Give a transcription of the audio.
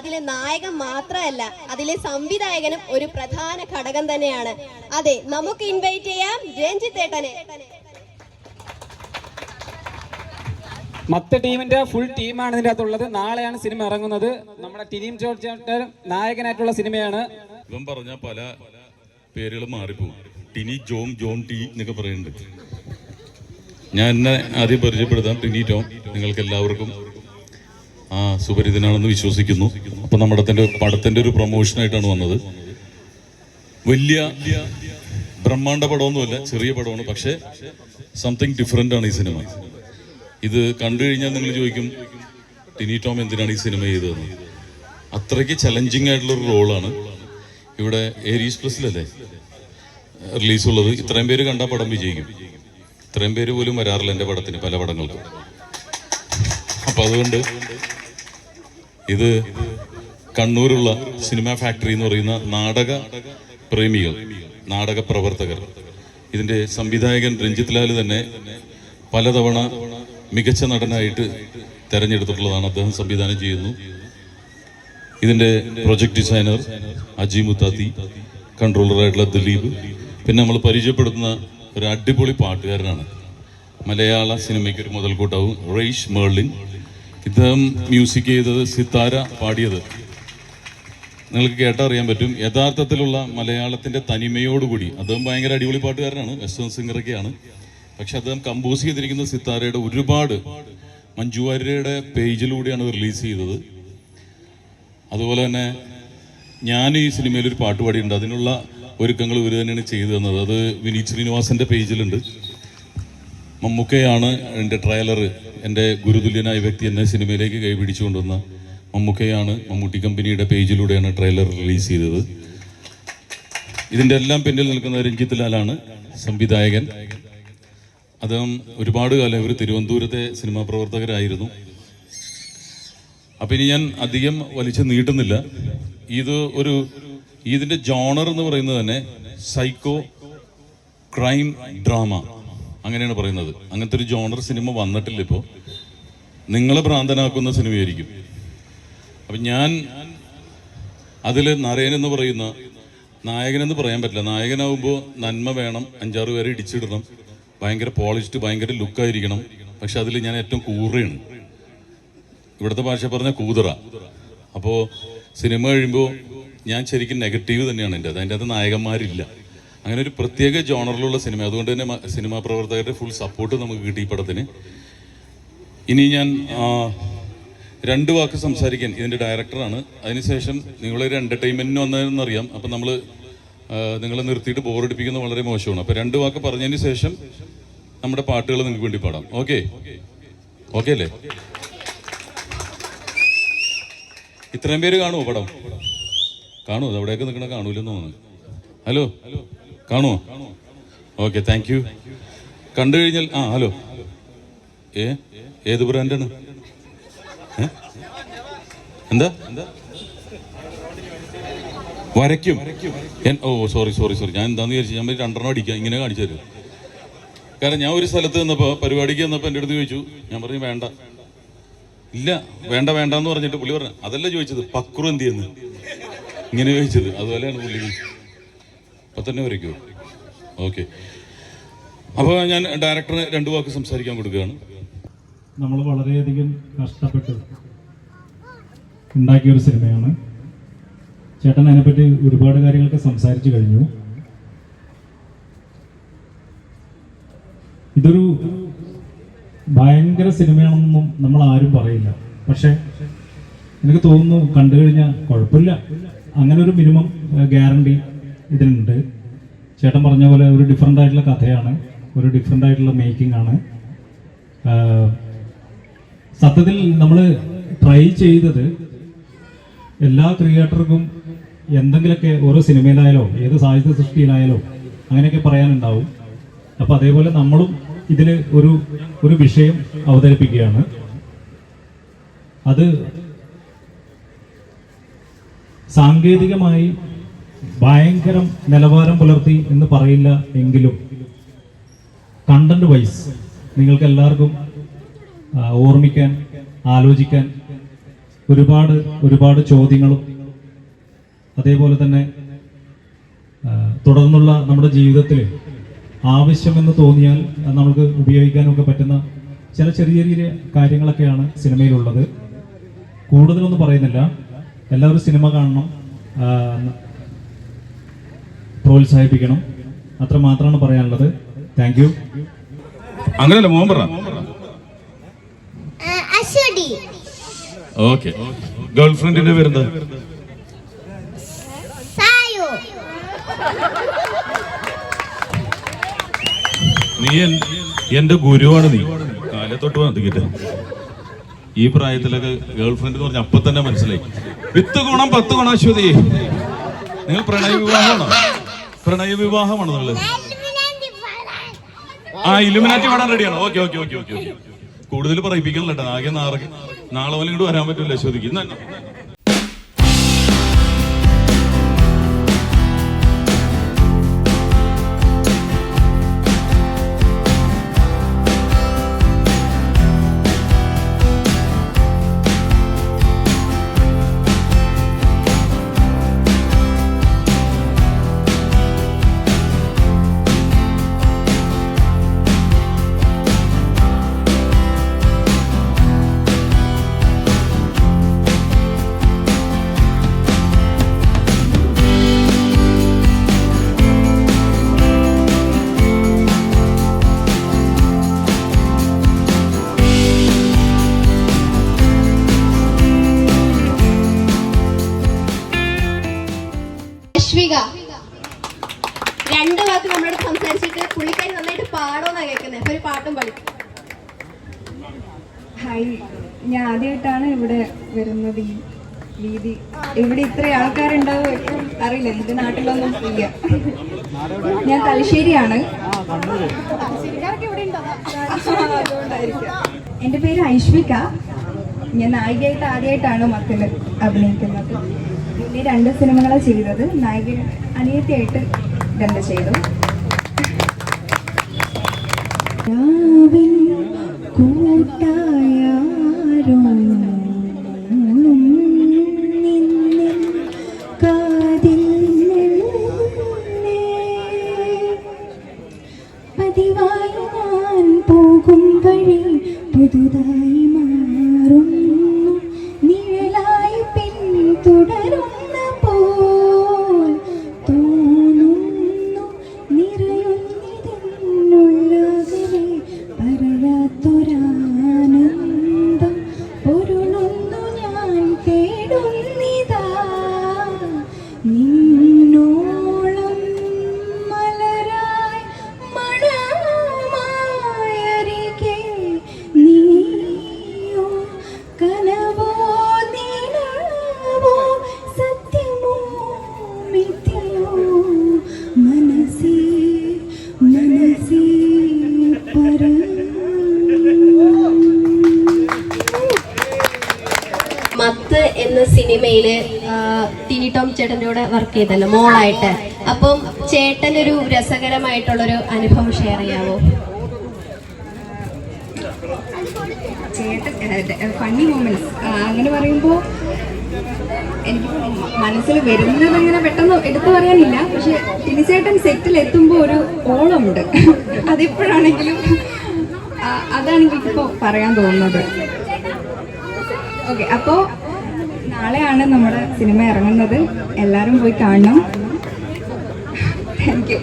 അതിലെ നായകൻ മാത്രമല്ല, അതിലെ സംവിധായകനും ഒരു പ്രധാന ഘടകം തന്നെയാണ്. അതെ, നമുക്ക് ഇൻവൈറ്റ് ചെയ്യാം രഞ്ജിത്ത് ഏട്ടനെ. മത്ത ടീമിന്റെ ഫുൾ ടീമാണ് ഇതിൻ്റെ അകത്തുള്ളത്. നാളെയാണ് സിനിമ ഇറങ്ങുന്നത്. നമ്മുടെ ടിനിം ജോർജ് നായകനായിട്ടുള്ള സിനിമയാണ്. ഇവൻ പറഞ്ഞ പല പേരുകൾ മാറിപ്പോകും. ടിനി ജോം, ജോൺ ടി എന്നൊക്കെ പറയുന്നുണ്ട്. ഞാൻ എന്നെ ആദ്യം പരിചയപ്പെടുത്താം. ടിനി ടോം. നിങ്ങൾക്ക് എല്ലാവർക്കും സുപരിചിതനാണെന്ന് വിശ്വസിക്കുന്നു. അപ്പം നമ്മുടെ പടത്തിന്റെ ഒരു പ്രൊമോഷനായിട്ടാണ് വന്നത്. വലിയ ബ്രഹ്മാണ്ഡ പടമൊന്നുമല്ല, ചെറിയ പടമാണ്. പക്ഷേ സംതിങ് ഡിഫറെൻ്റ് ആണ് ഈ സിനിമ. ഇത് കണ്ടു കഴിഞ്ഞാൽ നിങ്ങൾ ചോദിക്കും ടിനി ടോം എന്തിനാണ് ഈ സിനിമ ചെയ്തതെന്ന്. അത്രയ്ക്ക് ചലഞ്ചിങ് ആയിട്ടുള്ളൊരു റോളാണ്. ഇവിടെ ഏരീസ് പ്ലസിലല്ലേ റിലീസുള്ളത്. ഇത്രയും പേര് കണ്ടാൽ പടം വിജയിക്കും. ഇത്രയും പേര് പോലും വരാറില്ല എൻ്റെ പടത്തിന്, പല പടങ്ങൾക്കും. അപ്പം അതുകൊണ്ട് ഇത് കണ്ണൂരുള്ള സിനിമ ഫാക്ടറി എന്ന് പറയുന്ന നാടക പ്രേമികൾ, നാടക പ്രവർത്തകർ, ഇതിൻ്റെ സംവിധായകൻ രഞ്ജിത്ത് ലാൽ തന്നെ പലതവണ മികച്ച നടനായിട്ട് തെരഞ്ഞെടുത്തിട്ടുള്ളതാണ്. അദ്ദേഹം സംവിധാനം ചെയ്യുന്നു. ഇതിൻ്റെ പ്രൊജക്ട് ഡിസൈനർ അജി മുത്താത്തി, കൺട്രോളറായിട്ടുള്ള ദിലീപ്, പിന്നെ നമ്മൾ പരിചയപ്പെടുത്തുന്ന ഒരു അടിപൊളി പാട്ടുകാരനാണ്. മലയാള സിനിമയ്ക്ക് ഒരു മുതൽക്കൂട്ടാവും റെയ്ഷ് മേർലിൻ. ഇദ്ദേഹം മ്യൂസിക് ചെയ്തത്, സിത്താര പാടിയത് നിങ്ങൾക്ക് കേട്ടറിയാൻ പറ്റും. യഥാർത്ഥത്തിലുള്ള മലയാളത്തിൻ്റെ തനിമയോടുകൂടി അദ്ദേഹം ഭയങ്കര അടിപൊളി പാട്ടുകാരനാണ്, വെസ്റ്റേൺ സിംഗറൊക്കെയാണ്. പക്ഷെ അദ്ദേഹം കമ്പോസ് ചെയ്തിരിക്കുന്ന സിത്താരയുടെ ഒരുപാട് മഞ്ജു വാര്യരുടെ പേജിലൂടെയാണ് റിലീസ് ചെയ്തത്. അതുപോലെ തന്നെ ഞാൻ ഈ സിനിമയിൽ ഒരു പാട്ട് പാടിയിട്ടുണ്ട്. അതിനുള്ള ഒരുക്കങ്ങൾ ഇവർ തന്നെയാണ് ചെയ്തു തന്നത്. അത് വിനീത് ശ്രീനിവാസന്റെ പേജിലുണ്ട്. മമ്മൂക്കയാണ് എൻ്റെ ട്രailer, എൻ്റെ ഗുരുതുല്യനായ വ്യക്തി എന്നെ സിനിമയിലേക്ക് കൈപിടിച്ചു കൊണ്ടുവന്ന മമ്മൂക്കയാണ്. മമ്മൂട്ടി കമ്പനിയുടെ പേജിലൂടെയാണ് ട്രailer റിലീസ് ചെയ്തത്. ഇതിൻ്റെ എല്ലാം പിന്നിൽ നിൽക്കുന്ന രഞ്ജിത്ത് ലാലാണ് സംവിധായകൻ. അദ്ദേഹം ഒരുപാട് കാലം ഇവർ തിരുവനന്തപുരത്തെ സിനിമാ പ്രവർത്തകരായിരുന്നു. അപ്പം ഇനി ഞാൻ അധികം വലിച്ചു നീട്ടുന്നില്ല. ഇതിൻ്റെ ജോണർ എന്ന് പറയുന്നത് തന്നെ സൈക്കോ ക്രൈം ഡ്രാമ അങ്ങനെയാണ് പറയുന്നത്. അങ്ങനത്തെ ഒരു ജോണർ സിനിമ വന്നിട്ടില്ല ഇപ്പോൾ. നിങ്ങളെ ഭ്രാന്തനാക്കുന്ന സിനിമയായിരിക്കും. അപ്പം ഞാൻ അതിൽ നരയൻ എന്ന് പറയുന്ന നായകനെന്ന് പറയാൻ പറ്റില്ല. നായകനാവുമ്പോൾ നന്മ വേണം, 5-6 പേരെ ഇടിച്ചിടണം, ഭയങ്കര പോളിഷ്ഡ്, ഭയങ്കര ലുക്കായിരിക്കണം. പക്ഷെ അതിൽ ഞാൻ ഏറ്റവും കൂറയാണ്. ഇവിടുത്തെ ഭാഷ പറഞ്ഞ കൂതറ. അപ്പോൾ സിനിമ കഴിയുമ്പോൾ ഞാൻ ശരിക്കും നെഗറ്റീവ് തന്നെയാണ് എൻ്റെ. അതിൻ്റെ അത് നായകന്മാരില്ല. അങ്ങനെ ഒരു പ്രത്യേക ജോണറിലുള്ള സിനിമ. അതുകൊണ്ട് തന്നെ സിനിമാ പ്രവർത്തകരുടെ ഫുൾ സപ്പോർട്ട് നമുക്ക് കിട്ടി ഈ പടത്തിന്. ഇനി ഞാൻ 2 വാക്ക് സംസാരിക്കാൻ ഇതിൻ്റെ ഡയറക്ടറാണ്. അതിനുശേഷം നിങ്ങളൊരു എൻ്റർടൈൻമെൻറ്റിന് വന്നതെന്നറിയാം. അപ്പം നിങ്ങളെ നിർത്തിയിട്ട് ബോറടിപ്പിക്കുന്നത് വളരെ മോശമാണ്. അപ്പോൾ 2 വാക്ക് പറഞ്ഞതിന് ശേഷം നമ്മുടെ പാട്ടുകൾ നിങ്ങൾക്ക് വേണ്ടി പാടാം. ഓക്കെ അല്ലേ? ഇത്രയും പേര് കാണുമോ പടം? കാണുമോ? അവിടെയൊക്കെ നിൽക്കണ കാണൂലെന്ന് തോന്നുന്നു. ഹലോ, കാണുമോ? Okay, thank you. കണ്ടു കഴിഞ്ഞാൽ ഹലോ, ഏത് ബ്രാൻഡാണ്? എന്താ വരയ്ക്കും? സോറി ഞാൻ എന്താന്ന് വിചാരിച്ചു. ഞാൻ 2 അടിക്കാം, ഇങ്ങനെ കാണിച്ചു തരും. കാരണം ഞാൻ ഒരു സ്ഥലത്ത് നിന്നപ്പോൾ, പരിപാടിക്ക് വന്നപ്പോൾ എൻ്റെ അടുത്ത് ചോദിച്ചു. ഞാൻ പറഞ്ഞു വേണ്ട, ഇല്ല വേണ്ടെന്ന് പറഞ്ഞിട്ട് പുള്ളി പറഞ്ഞു അതല്ല ചോദിച്ചത്, പക്രു എന്ത് ചെയ്യുന്നു ഇങ്ങനെ ചോദിച്ചത്. അതുപോലെയാണ് പുള്ളി. അപ്പം തന്നെ വരയ്ക്കുമോ? ഓക്കെ. അപ്പോൾ ഞാൻ ഡയറക്ടറിന് 2 വാക്ക് സംസാരിക്കാൻ കൊടുക്കുകയാണ്. നമ്മൾ വളരെയധികം കഷ്ടപ്പെട്ട് ഉണ്ടാക്കിയൊരു സിനിമയാണ്. ചേട്ടൻ അതിനെപ്പറ്റി ഒരുപാട് കാര്യങ്ങളൊക്കെ സംസാരിച്ചു കഴിഞ്ഞു. ഇതൊരു ഭയങ്കര സിനിമയാണെന്നൊന്നും നമ്മൾ ആരും പറയില്ല. പക്ഷെ എനിക്ക് തോന്നുന്നു കണ്ടു കഴിഞ്ഞാൽ കുഴപ്പമില്ല, അങ്ങനെ ഒരു മിനിമം ഗ്യാരണ്ടി ഇതിനുണ്ട്. ചേട്ടൻ പറഞ്ഞ പോലെ ഒരു ഡിഫറെൻ്റ് ആയിട്ടുള്ള കഥയാണ്, ഒരു ഡിഫറെൻ്റ് ആയിട്ടുള്ള മേക്കിംഗ് ആണ്. സത്യത്തിൽ നമ്മൾ ട്രൈ ചെയ്തത് എല്ലാ ക്രിയേറ്റർക്കും എന്തെങ്കിലുമൊക്കെ ഓരോ സിനിമയിലായാലോ ഏത് സാഹിത്യ സൃഷ്ടിയിലായാലോ അങ്ങനെയൊക്കെ പറയാനുണ്ടാവും. അപ്പം അതേപോലെ നമ്മളും ഇതിൽ ഒരു വിഷയം അവതരിപ്പിക്കുകയാണ്. അത് സാങ്കേതികമായി ഭയങ്കര നിലവാരം പുലർത്തി എന്ന് പറയില്ല എങ്കിലും കണ്ടന്റ് വൈസ് നിങ്ങൾക്ക് എല്ലാവർക്കും ഓർമ്മിക്കാൻ, ആലോചിക്കാൻ ഒരുപാട് ചോദ്യങ്ങളും അതേപോലെ തന്നെ തുടർന്നുള്ള നമ്മുടെ ജീവിതത്തിൽ ആവശ്യമെന്ന് തോന്നിയാൽ നമുക്ക് ഉപയോഗിക്കാനൊക്കെ പറ്റുന്ന ചില ചെറിയ ചെറിയ കാര്യങ്ങളൊക്കെയാണ് സിനിമയിലുള്ളത്. കൂടുതലൊന്നും പറയുന്നില്ല. എല്ലാവരും സിനിമ കാണണം, പ്രോത്സാഹിപ്പിക്കണം, അത്ര മാത്രമാണ് പറയാനുള്ളത്. Thank you. അങ്ങനെയല്ല മോൻ പറ. അശ്വതി. ഓക്കെ. ഗേൾഫ്രണ്ടിന്റെ പേരെന്താ? സായു. നീ എന്റെ ഗുരുവാണ്. നീ കാലത്തൊട്ട് വന്നിട്ട് ഈ പ്രായത്തിലൊക്കെ ഗേൾഫ്രണ്ട് എന്ന് പറഞ്ഞ അപ്പൊ തന്നെ മനസ്സിലായി. 10 ഗുണം 10 ഗുണം. അശ്വതി, നിങ്ങൾ പ്രണയ വിവാഹമാണോ നിങ്ങള്? ഇലുമിനാറ്റി പാടാൻ റെഡിയാണ്. Okay okay okay okay okay. കൂടുതൽ പറയിപ്പിക്കണല്ലോ. ആകെ നാളെ പോലെ ഇങ്ങോട്ട് വരാൻ പറ്റില്ല അശ്വതിക്ക്. അശ്വിക 2 വാക്ക് നമ്മളോട് സംസാരിച്ചിട്ട് പുള്ളിക്കാരി നന്നായിട്ട് പാടോന്നാ കേൾക്കുന്നത്. അപ്പൊ ഒരു പാട്ടും പഠിക്കും. ഹായ്, ഞാൻ ആദ്യമായിട്ടാണ് ഇവിടെ വരുന്നത്. ഈ വീതി ഇവിടെ ഇത്ര ആൾക്കാരുണ്ടാവും അറിയില്ല. ഇത് നാട്ടിലൊന്നും ഇല്ല. ഞാൻ തലശ്ശേരിയാണ്. എൻ്റെ പേര് ഐശ്വിക. ഞാൻ നായികയായിട്ട് ആദ്യമായിട്ടാണ് മക്കള് അഭിനയിക്കുന്നത്. മുന്നേ 2 സിനിമകളാണ് ചെയ്തത്. നായിക അനിയത്തിയായിട്ട് 2 ചെയ്തു. കൂട്ടായാരോ പതിവായി ഞാൻ പോകും വഴി പുതുതായി മാറുന്നു, നിഴലായി പിന്തുടരുന്ന പോൽ തോന്നുന്നു, നിറയുന്നിതെന്നുള്ളവരെ പറയാത്തൊരാനന്ദം പൊരുളുന്നു ഞാൻ തേടുന്നിതാ നിന്നോളം മലരായി മണമായരികെ നീയോ കനവോ നിലവോ സത്യമോ മിഥ്യയോ മനസ്സേ മനസ്സേ മത്ത് എന്ന സിനിമയില് ടിനി ടോം ചേട്ടൻ്റെ കൂടെ വർക്ക് ചെയ്തല്ലോ മോളായിട്ട്. അപ്പം ചേട്ടനൊരു രസകരമായിട്ടുള്ളൊരു അനുഭവം ഷെയർ ചെയ്യാമോ? ഫണ്ണി മൊമെന്റ്സ് അങ്ങനെ പറയുമ്പോൾ എനിക്ക് മനസ്സിൽ വരുന്നത് അങ്ങനെ പെട്ടെന്ന് എടുത്തു പറയാനില്ല. പക്ഷെ ടിനിച്ചേട്ടൻ സെറ്റിൽ എത്തുമ്പോൾ ഒരു ഓളമുണ്ട്. അതെപ്പോഴാണെങ്കിലും അതാണ് എനിക്കിപ്പോൾ പറയാൻ തോന്നുന്നത്. ഓക്കെ, അപ്പോൾ നാളെയാണ് നമ്മുടെ സിനിമ ഇറങ്ങുന്നത്. എല്ലാവരും പോയി കാണണം. Thank you.